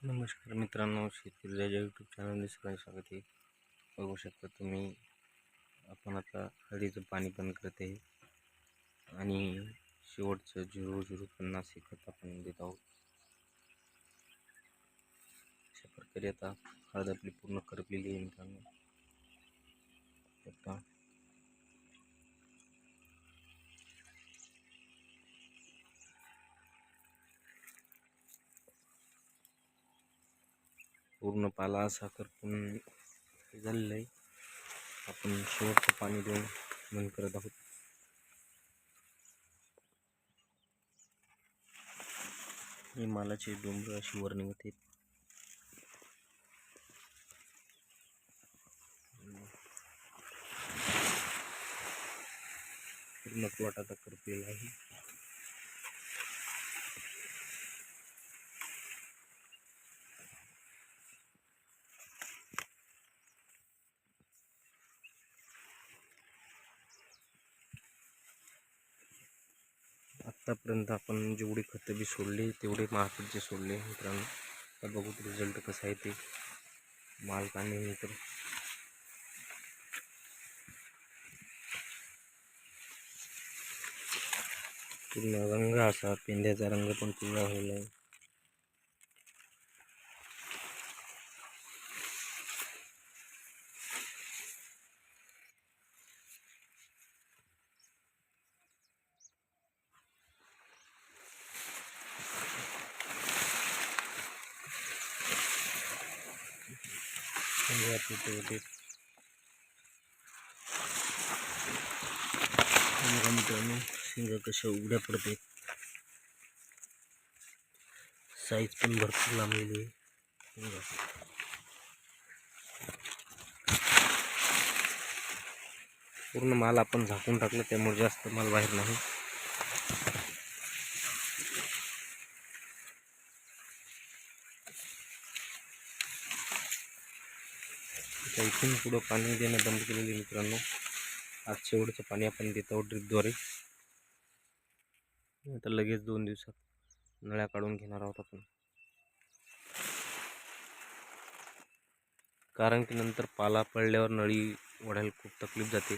नमस्कार मित्रांनो, शेतकरी राजा यूट्यूब चॅनलमध्ये सगळ्यांचं स्वागत आहे. बघू शकता तुम्ही, आपण आता हळदीचं पाणी बंद करत आहे आणि शेवटचं 0050 हे खत आपण देत आहोत. अशा प्रकारे आता हळद आपली पूर्ण करपलेली आहे मित्रांनो. आता पूर्ण पाला असा करपून झालेला आहे. आपण शेवटचं पाणी देऊन बंद करत आहोत. ही मालाची डोंगर अशी वर निघत आहेत. पूर्ण प्लॉट आता करपलेला आहे. आत्तापर्यंत आपण जेवढी खतं बी सोडली तेवढे मार्केटचे सोडले मित्रांनो. आता बघू रिझल्ट कसा आहे ते. माल काढल्यानंतर पूर्ण रंग असा पेंड्याचा रंग पण पिवळा झालेला आहे. मित्रांनो, शेंगा कशा उघड्या पडते. साईज पण भरपूर लांबलेली आहे. पूर्ण माल आपण झाकून टाकला त्यामुळे जास्त माल बाहेर नाही. इथून पुढं पाणी देणं बंद केलेले मित्रांनो. आज शेवटचं पाणी आपण देत आहोत ड्रिपद्वारे. आता लगेच 2 दिवसात नळ्या काढून घेणार आहोत आपण, कारण की नंतर पाला पडल्यावर नळी ओढायला खूप तकलीफ जाते.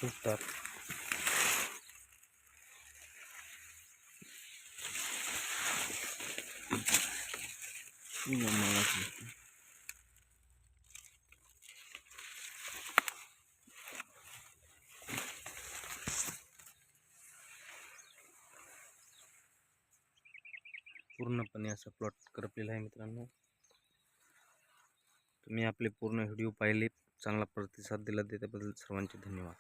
तुटतात. पूर्णपणे असा प्लॉट करपलेला आहे मित्रांनो. तुम्ही आपले पूर्ण व्हिडिओ पाहिले, चांगला प्रतिसाद दिला त्याबद्दल सर्वांचे धन्यवाद.